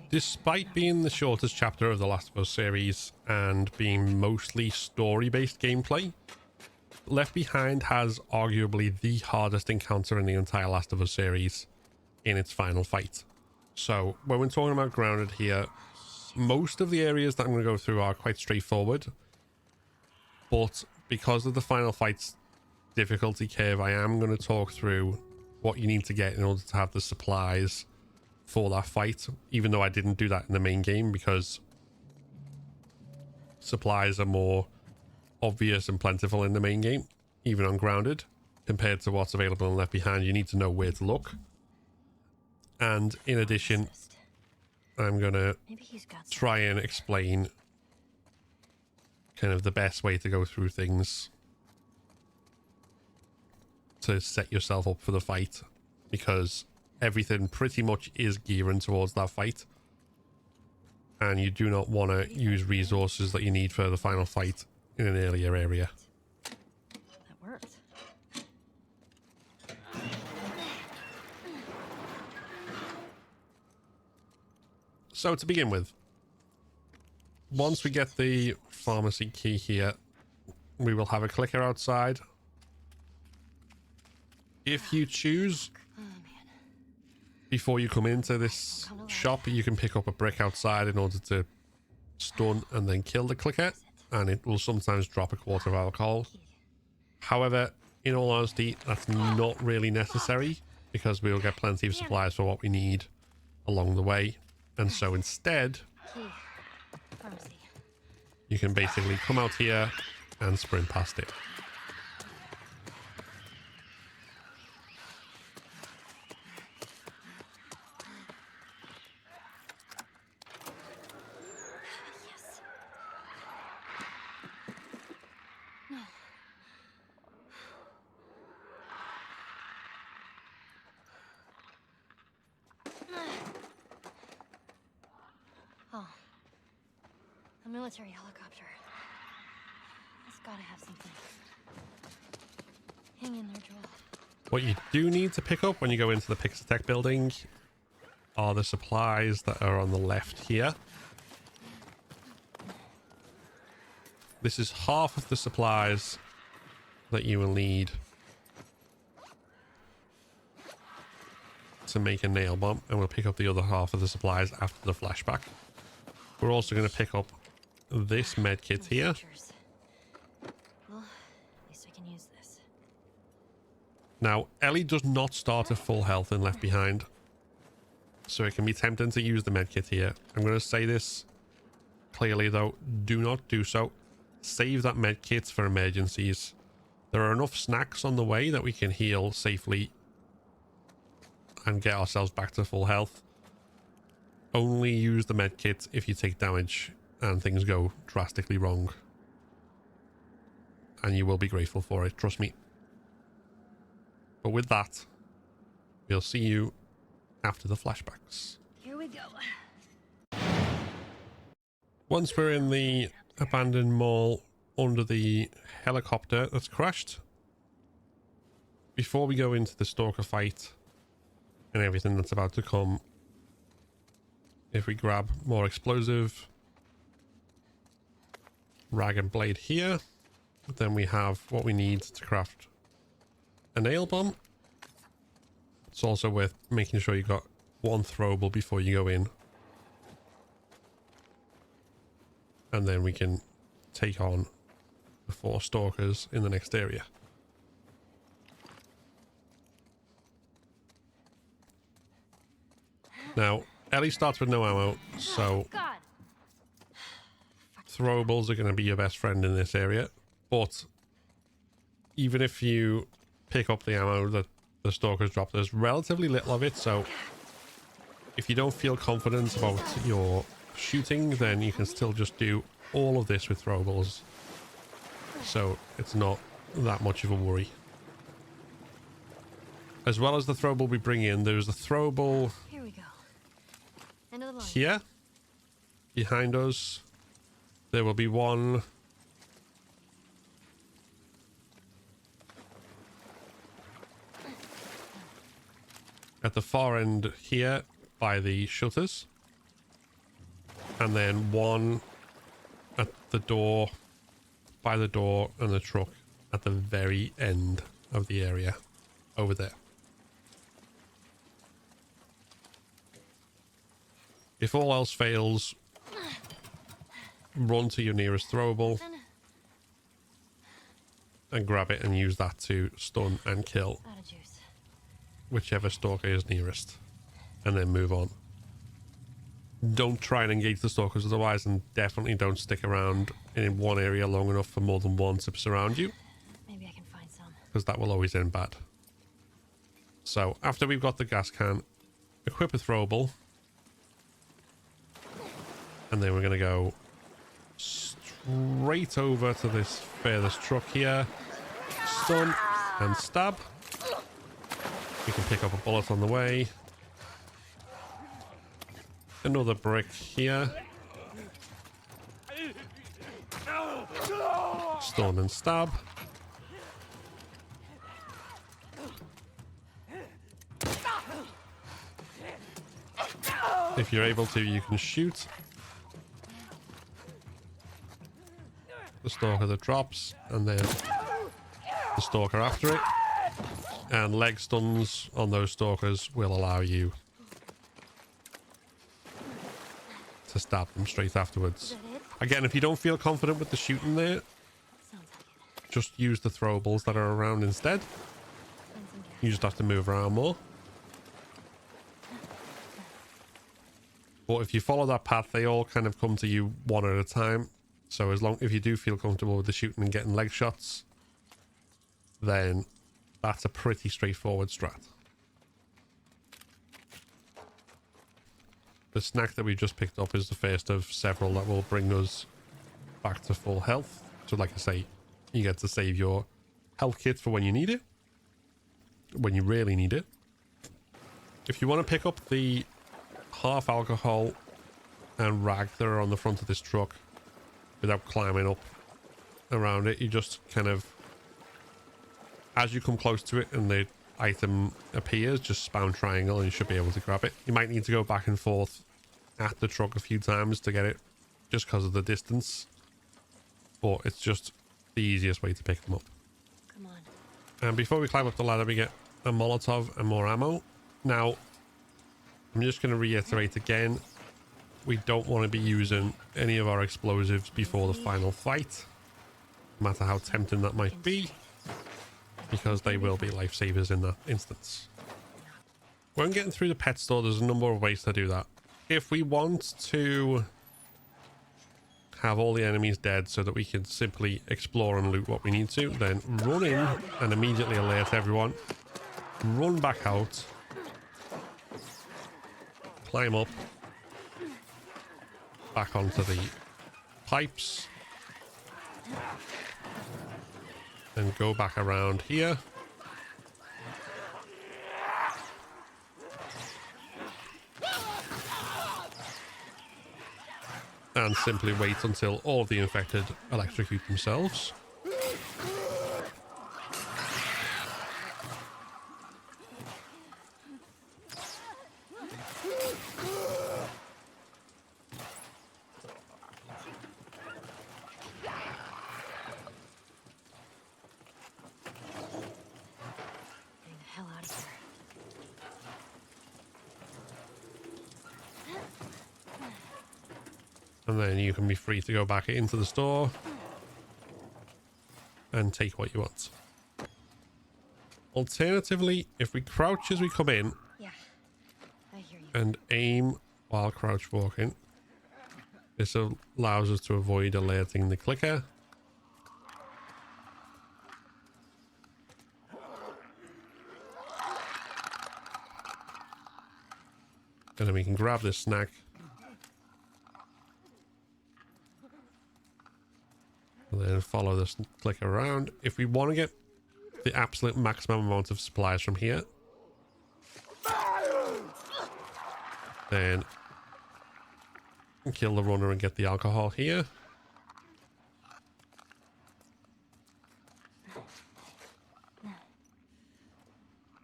Despite being the shortest chapter of the Last of Us series and being mostly story-based gameplay, Left Behind has arguably the hardest encounter in the entire Last of Us series in its final fight. So when we're talking about Grounded here, most of the areas that I'm going to go through are quite straightforward, but because of the final fight's difficulty curve, I am going to talk through what you need to get in order to have the supplies for that fight, even though I didn't do that in the main game because supplies are more obvious and plentiful in the main game, even on Grounded, compared to what's available in Left Behind. You need to know where to look. And in addition, I'm gonna try and explain kind of the best way to go through things to set yourself up for the fight, because everything pretty much is gearing towards that fight, and you do not want to use resources that you need for the final fight in an earlier area. That worked. So to begin with, once we get the pharmacy key here, we will have a clicker outside. If you choose, before you come into this shop, you can pick up a brick outside in order to stun and then kill the clicker, and it will sometimes drop a quart of alcohol. However, in all honesty, that's not really necessary because we'll get plenty of supplies for what we need along the way. And so instead, you can basically come out here and sprint past it. A military helicopter. It's gotta have something. Hang in there, Joel. What you do need to pick up when you go into the Pixatech building are the supplies that are on the left here. This is half of the supplies that you will need to make a nail bomb, and we'll pick up the other half of the supplies after the flashback. We're also going to pick up this med kit here. Well, at least I can use this. Now, Ellie does not start at full health in Left Behind, so it can be tempting to use the med kit here. I'm going to say this clearly though, do not do so. Save that med kit for emergencies. There are enough snacks on the way that we can heal safely and get ourselves back to full health. Only use the med kit if you take damage and things go drastically wrong. And you will be grateful for it, trust me. But with that, we'll see you after the flashbacks. Here we go. Once we're in the abandoned mall under the helicopter that's crashed, before we go into the stalker fight and everything that's about to come, if we grab more explosive, rag and blade here, then we have what we need to craft a nail bomb. It's also worth making sure you got one throwable before you go in, and then we can take on the 4 stalkers in the next area. Now, Ellie starts with no ammo, so throwables are going to be your best friend in this area. But even if you pick up the ammo that the stalkers drop, there's relatively little of it, so if you don't feel confident about your shooting, then you can still just do all of this with throwables. So it's not that much of a worry. As well as the throwable we bring in, there's a throwable Here we go. End of the line. here behind us. There will be one at the far end here by the shutters, and then one at the door, by the door and the truck at the very end of the area over there. If all else fails, run to your nearest throwable and grab it and use that to stun and kill Out of juice. whichever stalker is nearest, and then move on. Don't try and engage the stalkers otherwise, and definitely don't stick around in one area long enough for more than one to surround you, Maybe I can find some. because that will always end bad. So after we've got the gas can, equip a throwable, and then we're going to go straight over to this furthest truck here, stun and stab. We can pick up a bullet on the way. Another brick here. Stun and stab. If you're able to, you can shoot the stalker that drops, and then the stalker after it. And leg stuns on those stalkers will allow you to stab them straight afterwards. Again, if you don't feel confident with the shooting there, Sounds like it. just use the throwables that are around instead. Find some gas. You just have to move around more. But if you follow that path, they all kind of come to you one at a time. So if you do feel comfortable with the shooting and getting leg shots, then that's a pretty straightforward strat. The snack that we just picked up is the first of several that will bring us back to full health. So like I say, you get to save your health kit for when you need it. When you really need it. If you want to pick up the half alcohol and rag that are on the front of this truck without climbing up around it, you just kind of, as you come close to it and the item appears, just spam triangle and you should be able to grab it. You might need to go back and forth at the truck a few times to get it, just because of the distance, but it's just the easiest way to pick them up. Come on. And before we climb up the ladder, we get a Molotov and more ammo. Now, I'm just going to reiterate again, we don't want to be using any of our explosives before the final fight, no matter how tempting that might be, because they will be lifesavers in that instance. When getting through the pet store, there's a number of ways to do that. If we want to have all the enemies dead so that we can simply explore and loot what we need to, then run in and immediately alert everyone. Run back out. Climb up. Back onto the pipes. And go back around here. And simply wait until all of the infected electrocute themselves. Getting the hell out of here. And then you can be free to go back into the store and take what you want. Alternatively, if we crouch as we come in Yeah. I hear you. and aim while crouch walking, this allows us to avoid alerting the clicker. And then we can grab this snack. And then follow this clicker around. If we want to get the absolute maximum amount of supplies from here, then kill the runner and get the alcohol here.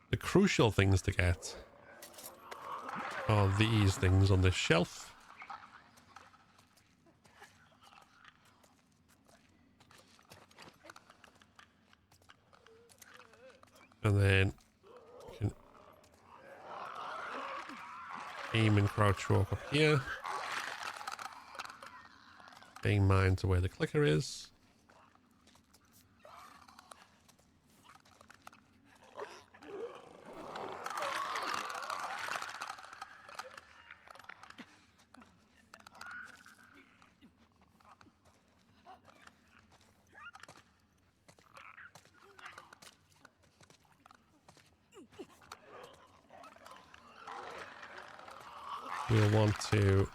The crucial things to get are these things on this shelf. And then you can aim and crouch walk up here. Being mind to where the clicker is. We'll want to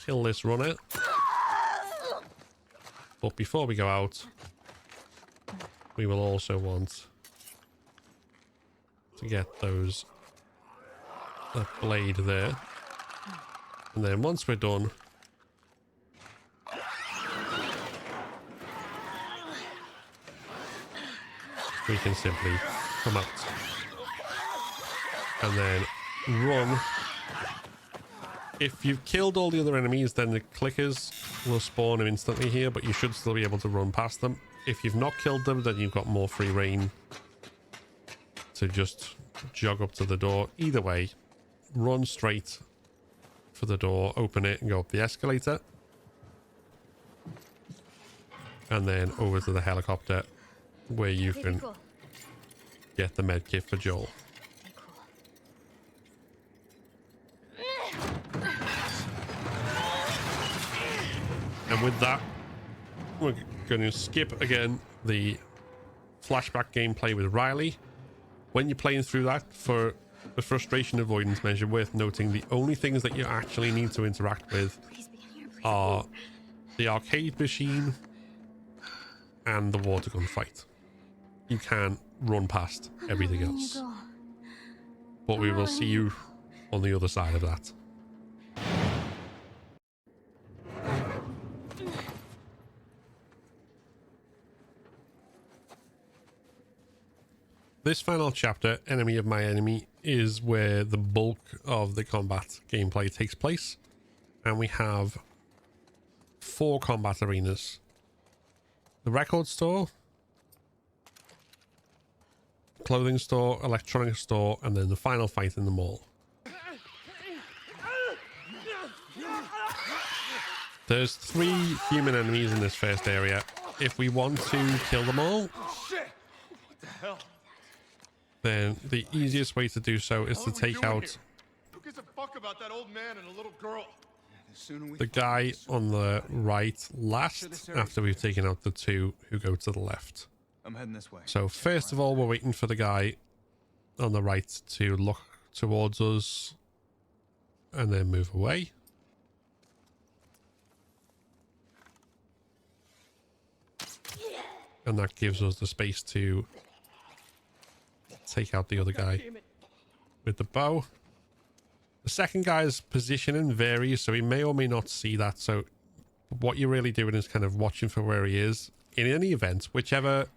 kill this runner. But before we go out, we will also want to get that blade there. And then once we're done, we can simply come out and then run. If you've killed all the other enemies, then the clickers will spawn them instantly here, but you should still be able to run past them. If you've not killed them, then you've got more free reign to just jog up to the door. Either way, run straight for the door, open it, and go up the escalator. And then over to the helicopter, where you can get the med kit for Joel. And with that, we're going to skip again the flashback gameplay with Riley. When you're playing through that, for the frustration avoidance measure, worth noting, the only things that you actually need to interact with are the arcade machine and the water gun fight. You can run past everything else. But we will see you on the other side of that. This final chapter, Enemy of My Enemy, is where the bulk of the combat gameplay takes place. And we have 4 combat arenas. The record store, clothing store, electronics store, and then the final fight in the mall. There's 3 human enemies in this first area. If we want to kill them all, What the hell? then the easiest way to do so is to take out Who gives a fuck about that old man and a little girl? the guy on the right last, after we've taken out the 2 who go to the left. I'm heading this way. So first of all, we're waiting for the guy on the right to look towards us and then move away. And that gives us the space to take out the other guy with the bow. The second guy's positioning varies, so he may or may not see that. So what you're really doing is kind of watching for where he is. In any event, whichever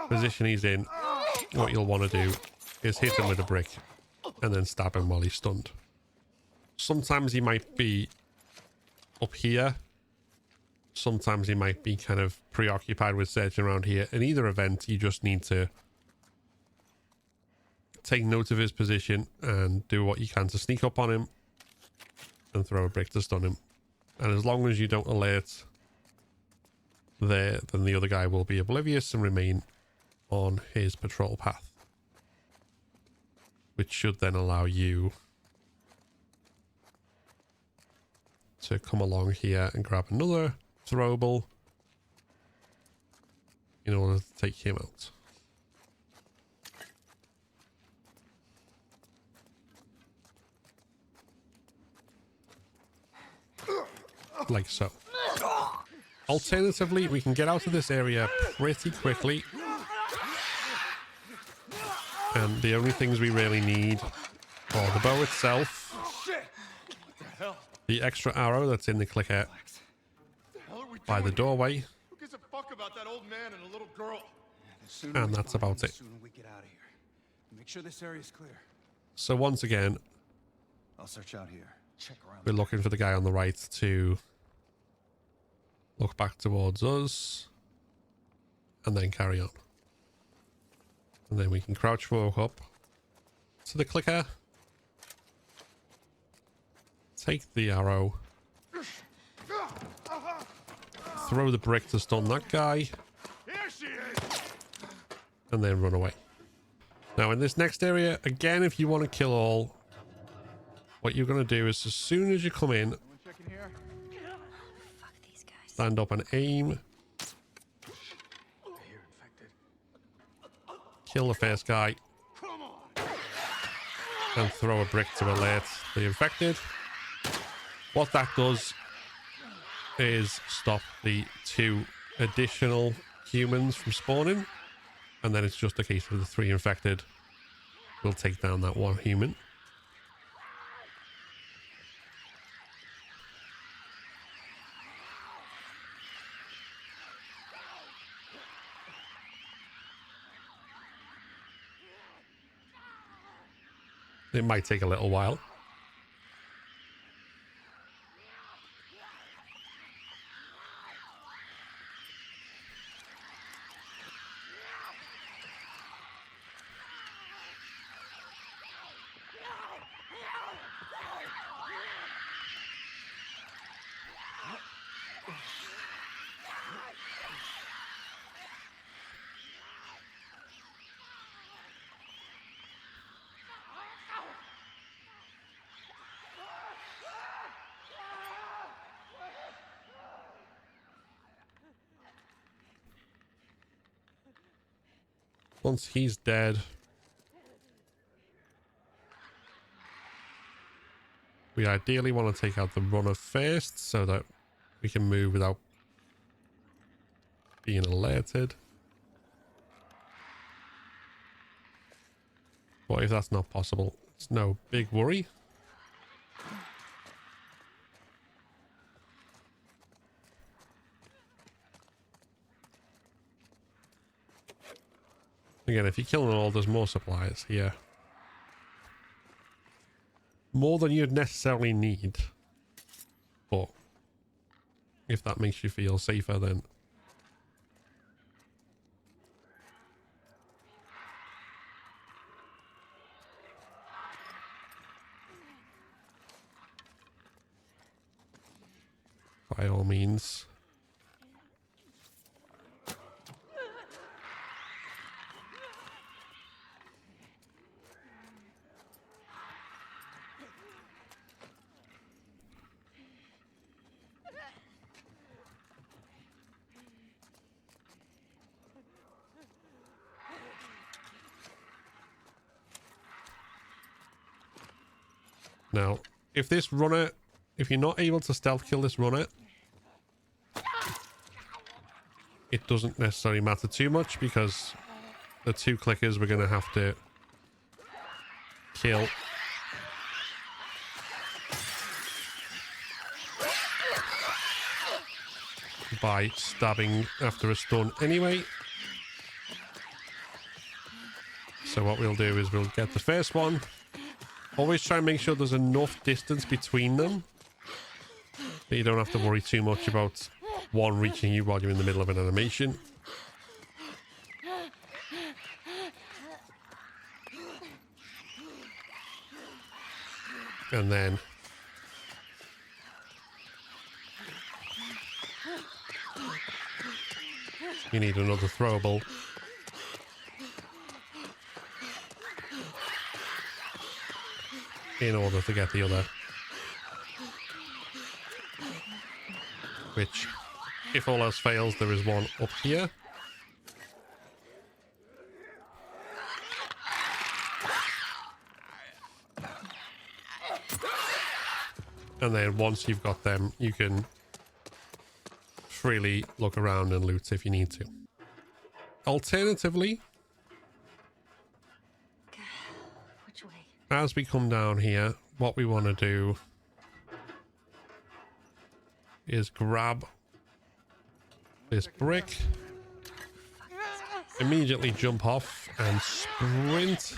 position he's in, what you'll want to do is hit him with a brick and then stab him while he's stunned. Sometimes he might be up here. Sometimes he might be kind of preoccupied with searching around here. In either event, you just need to take note of his position and do what you can to sneak up on him and throw a brick to stun him. And as long as you don't alert there, then the other guy will be oblivious and remain on his patrol path, which should then allow you to come along here and grab another throwable in order to take him out. Like so. Alternatively, we can get out of this area pretty quickly. And the only things we really need are the bow itself, the extra arrow that's in the clicker by the doorway, Who gives a fuck about that old man and a little girl? and that's about it. Sooner we get out of here. Make sure this area is clear. So once again, I'll search out here. Check around. we're looking for the guy on the right to look back towards us and then carry on. And then we can crouch walk up to the clicker, take the arrow, throw the brick to stun that guy, Here she is. and then run away. Now in this next area, again, if you want to kill all, what you're going to do is as soon as you come in, Someone checking here? Fuck these guys. stand up and aim, Here, infected. kill the first guy, Come on. and throw a brick to alert the infected. What that does is stop the 2 additional humans from spawning, and then it's just a case of the 3 infected will take down that 1 human. It might take a little while. Once he's dead, we ideally want to take out the runner first so that we can move without being alerted. But if that's not possible, it's no big worry. Again, if you kill them all, there's more supplies here. More than you'd necessarily need. But if that makes you feel safer, then by all means. Now, if this runner, if you're not able to stealth kill this runner, it doesn't necessarily matter too much because the 2 clickers we're going to have to kill. By stabbing after a stun anyway. So what we'll do is we'll get the first one. Always try and make sure there's enough distance between them that you don't have to worry too much about one reaching you while you're in the middle of an animation. And then you need another throwable. In order to get the other. Which, if all else fails, there is one up here. And then once you've got them, you can freely look around and loot if you need to. Alternatively, Which way? as we come down here, what we want to do is grab this brick, immediately jump off and sprint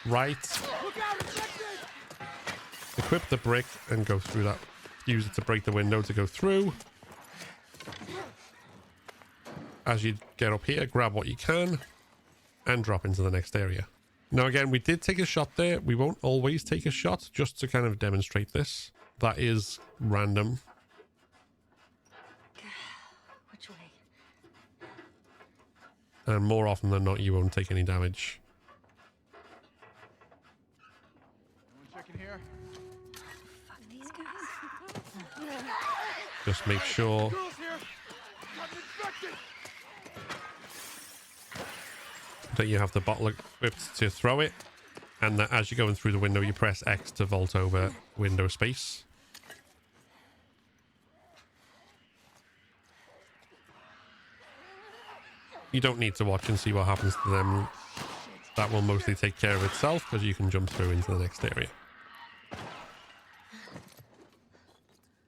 right, equip the brick and go through that. Use it to break the window to go through. As you get up here, grab what you can and drop into the next area. Now again, we did take a shot there. We won't always take a shot, just to kind of demonstrate this. That is random. Which way? And more often than not, you won't take any damage. Anyone checking here? Fuck these guys. Just make sure Girls here. Got infected. that you have the bottle equipped to throw it, and that as you're going through the window, you press X to vault over window space. You don't need to watch and see what happens to them. That will mostly take care of itself because you can jump through into the next area.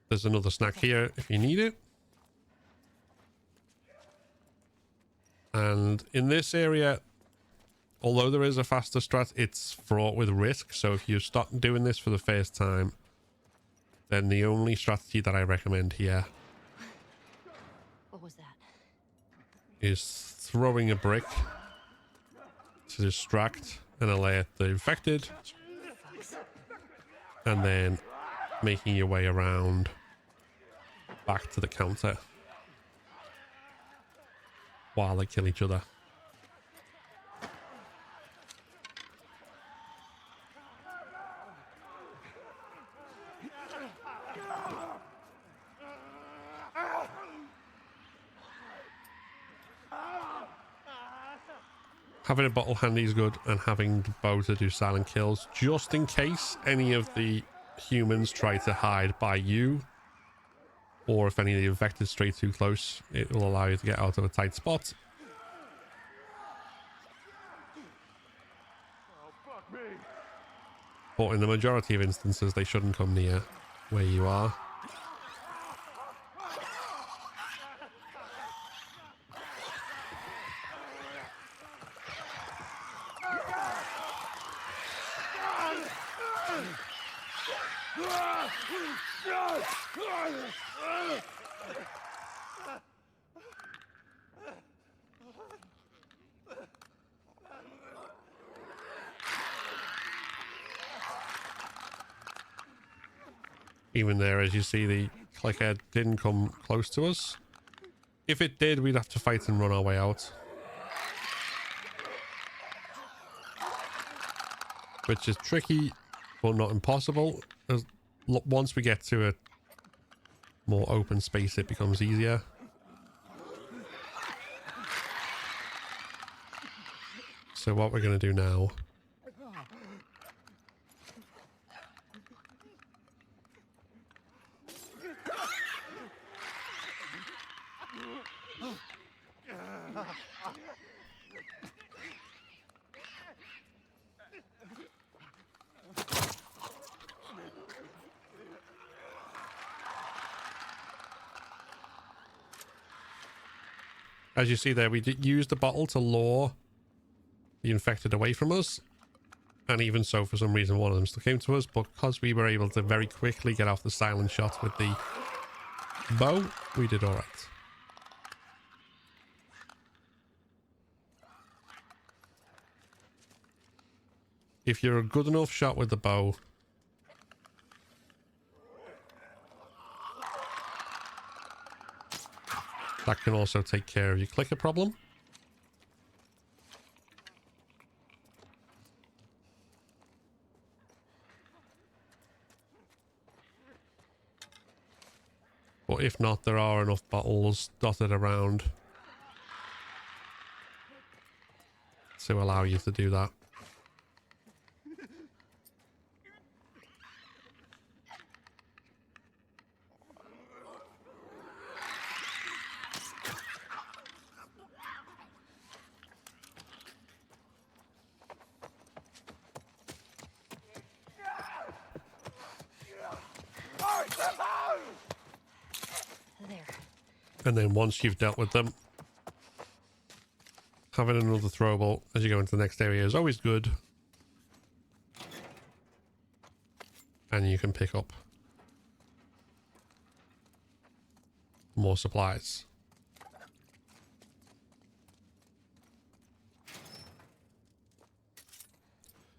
There's another snack here if you need it. And in this area, although there is a faster strat, it's fraught with risk. So if you start doing this for the first time, then the only strategy that I recommend here What was that? is throwing a brick to distract and alert the infected, and then making your way around back to the counter while they kill each other. Having a bottle handy is good, and having the bow to do silent kills, just in case any of the humans try to hide by you, or if any of the infected stray too close, it will allow you to get out of a tight spot. Oh, fuck me. But in the majority of instances, they shouldn't come near where you are. Even there, as you see, the clicker didn't come close to us. If it did, we'd have to fight and run our way out, which is tricky, but not impossible. As once we get to a more open space, it becomes easier. So what we're going to do now as you see there, we did use the bottle to lure the infected away from us. And even so, for some reason, one of them still came to us. But because we were able to very quickly get off the silent shot with the bow, we did all right. If you're a good enough shot with the bow, that can also take care of your clicker problem. But if not, there are enough bottles dotted around to allow you to do that. And then once you've dealt with them, having another throwable as you go into the next area is always good. And you can pick up more supplies.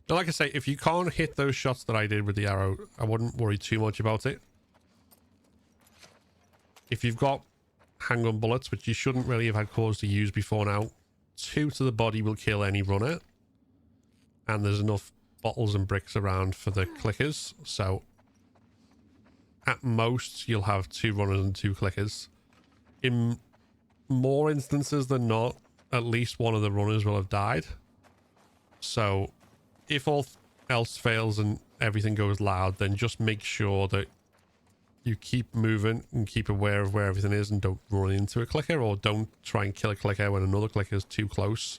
Now, like I say, if you can't hit those shots that I did with the arrow, I wouldn't worry too much about it. If you've got handgun bullets, which you shouldn't really have had cause to use before now, 2 to the body will kill any runner. And there's enough bottles and bricks around for the clickers. So, at most, you'll have 2 runners and 2 clickers. In more instances than not, at least one of the runners will have died. So, if all else fails and everything goes loud, then just make sure that you keep moving and keep aware of where everything is and don't run into a clicker, or don't try and kill a clicker when another clicker is too close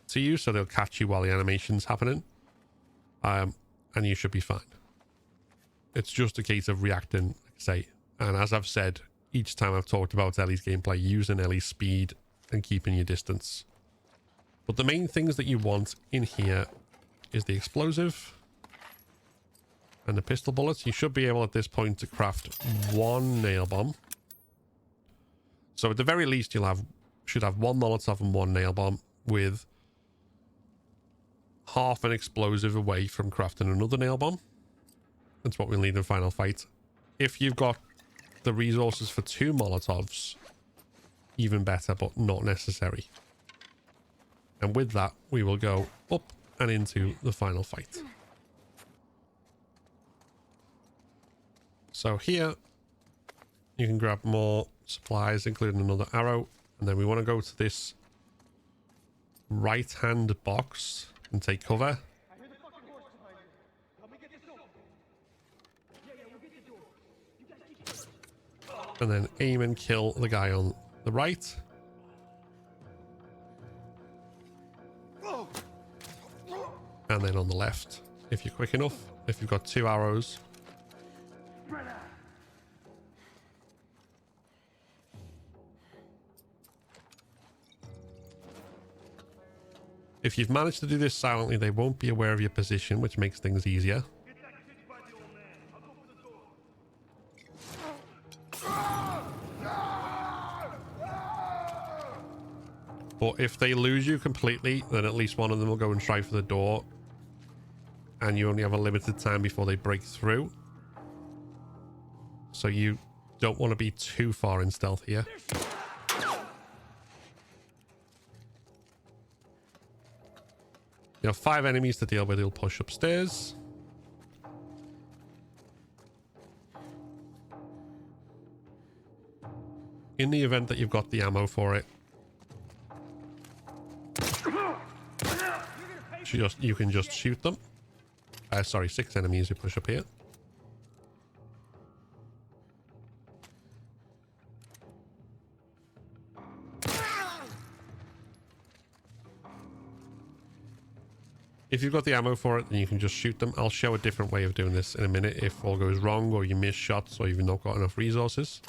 to you, so they'll catch you while the animation's happening. And you should be fine. It's just a case of reacting, like I say. And as I've said each time I've talked about Ellie's gameplay, using Ellie's speed and keeping your distance. But the main things that you want in here is the explosive and the pistol bullets. You should be able at this point to craft 1 nail bomb. So at the very least, should have 1 Molotov and 1 nail bomb, with half an explosive away from crafting another nail bomb. That's what we'll need in the final fight. If you've got the resources for 2 Molotovs, even better, but not necessary. And with that, we will go up and into the final fight. So here, you can grab more supplies, including another arrow. And then we want to go to this right-hand box and take cover. And then aim and kill the guy on the right. And then on the left, if you're quick enough, if you've got 2 arrows. If you've managed to do this silently, they won't be aware of your position, which makes things easier. But if they lose you completely, then at least one of them will go and try for the door. And you only have a limited time before they break through. So you don't want to be too far in stealth here. You have 5 enemies to deal with. He'll push upstairs. In the event that you've got the ammo for it, you can just shoot them. Sorry, 6 enemies you push up here. If you've got the ammo for it, then you can just shoot them. I'll show a different way of doing this in a minute if all goes wrong, or you miss shots, or you've not got enough resources.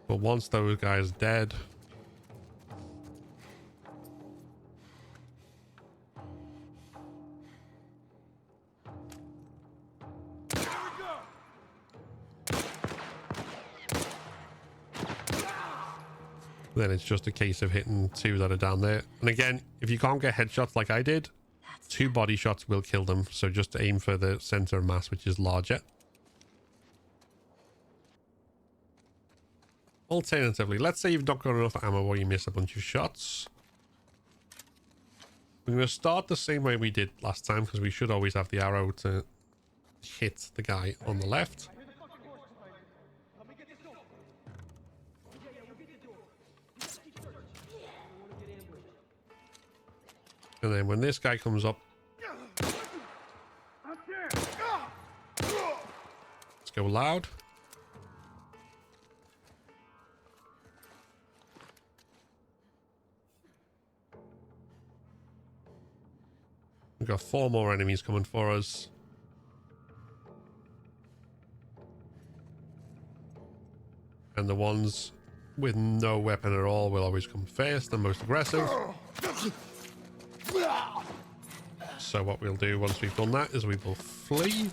But once those guys are dead, then it's just a case of hitting 2 that are down there. And again, if you can't get headshots like I did, 2 body shots will kill them. So just aim for the center of mass, which is larger. Alternatively, let's say you've not got enough ammo or you miss a bunch of shots. We're going to start the same way we did last time, because we should always have the arrow to hit the guy on the left. And then when this guy comes up, let's go loud. got 4 more enemies coming for us. And the ones with no weapon at all will always come first and most aggressive. So what we'll do once we've done that is we will flee.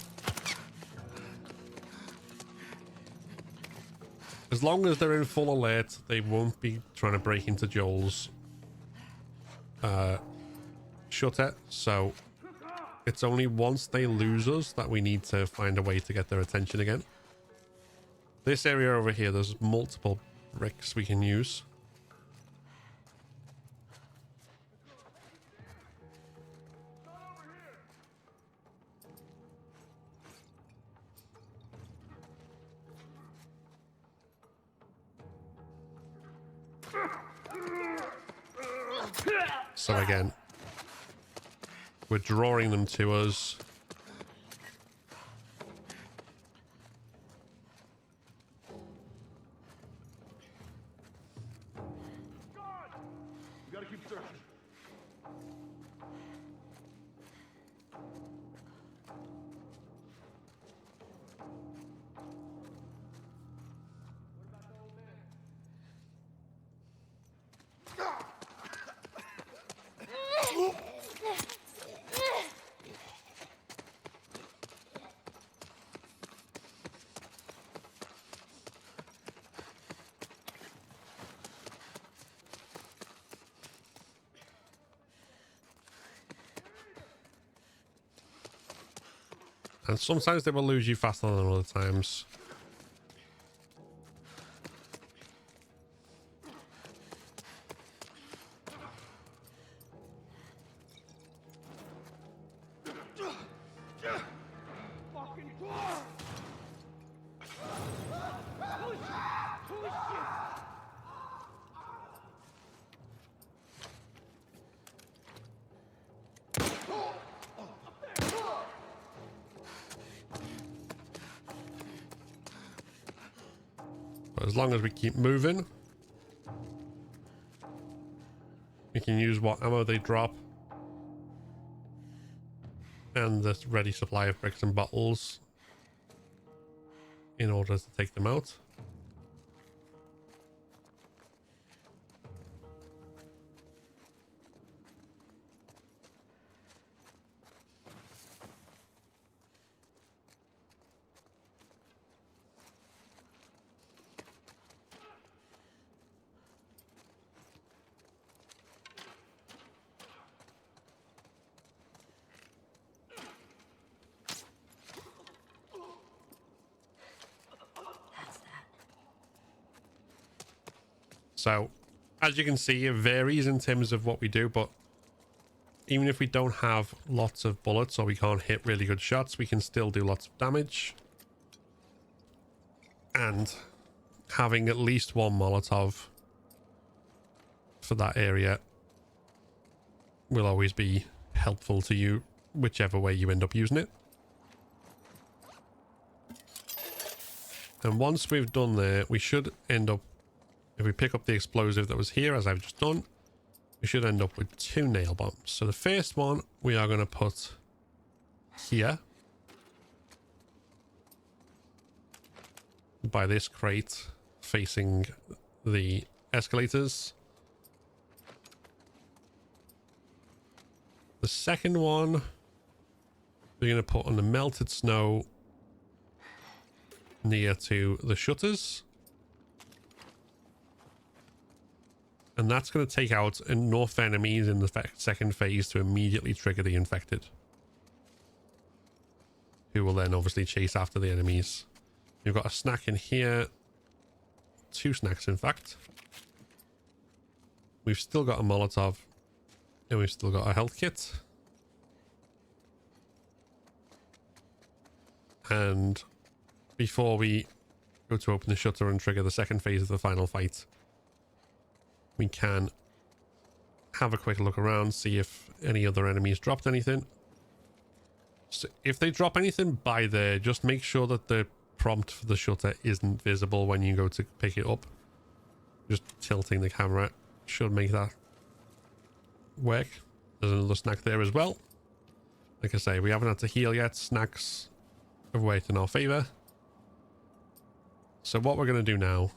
As long as they're in full alert, they won't be trying to break into Joel's shutter. So it's only once they lose us that we need to find a way to get their attention again. This area over here, there's multiple bricks we can use. So again, we're drawing them to us. We gotta keep searching. And sometimes they will lose you faster than other times. But as long as we keep moving, we can use what ammo they drop and this ready supply of bricks and bottles in order to take them out. So, as you can see, it varies in terms of what we do, but even if we don't have lots of bullets or we can't hit really good shots, we can still do lots of damage. And having at least one Molotov for that area will always be helpful to you, whichever way you end up using it. And once we've done there, we should end up, if we pick up the explosive that was here, as I've just done, we should end up with 2 nail bombs. So the first one we are going to put here by this crate facing the escalators. The second one we're going to put on the melted snow near to the shutters. And that's going to take out enough enemies in the second phase to immediately trigger the infected, who will then obviously chase after the enemies. You've got a snack in here. 2 snacks, in fact. We've still got a Molotov. And we've still got a health kit. And before we go to open the shutter and trigger the second phase of the final fight, we can have a quick look around, see if any other enemies dropped anything. So if they drop anything by there, just make sure that the prompt for the shutter isn't visible when you go to pick it up. Just tilting the camera should make that work. There's another snack there as well. Like I say, we haven't had to heal yet. Snacks have worked in our favor. So what we're going to do now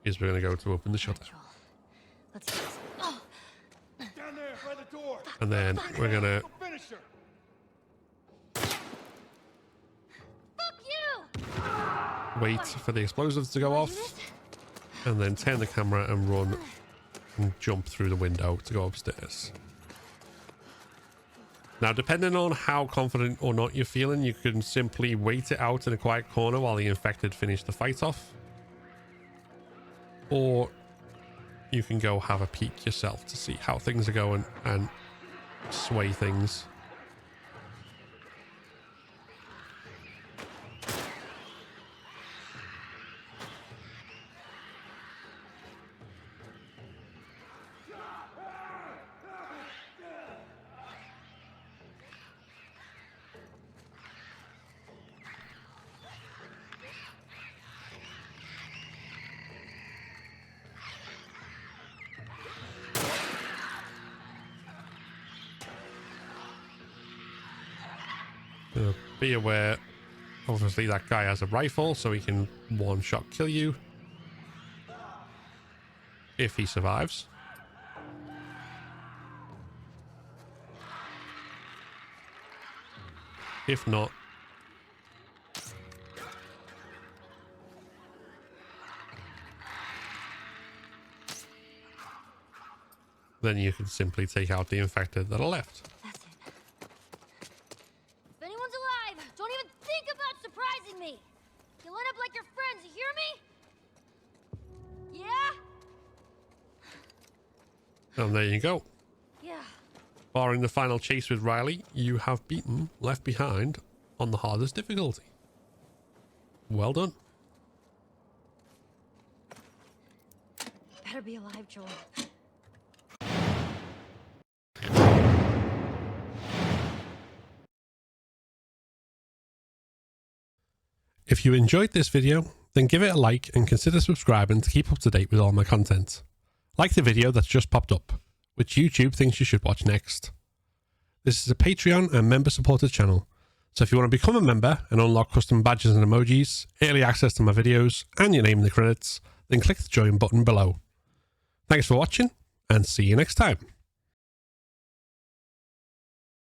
is we're going to go to open the shutter. Let's get this. Oh, Down there by the door. And then we're going to Finish her. fuck you! wait for the explosives to go off. And then turn the camera and run and jump through the window to go upstairs. Now, depending on how confident or not you're feeling, you can simply wait it out in a quiet corner while the infected finish the fight off. Or you can go have a peek yourself to see how things are going and sway things. Be aware, obviously that guy has a rifle, so he can one-shot kill you if he survives. If not, then you can simply take out the infected that are left. That's it. If anyone's alive, don't even think about surprising me. You'll end up like your friends, you hear me? Yeah? And there you go. Yeah. Barring the final chase with Riley, you have beaten Left Behind on the hardest difficulty. Well done. Better be alive, Joel. If you enjoyed this video, then give it a like and consider subscribing to keep up to date with all my content. Like the video that's just popped up, which YouTube thinks you should watch next. This is a Patreon and member supported channel, so if you want to become a member and unlock custom badges and emojis, early access to my videos, and your name in the credits, then click the join button below. Thanks for watching, and see you next time.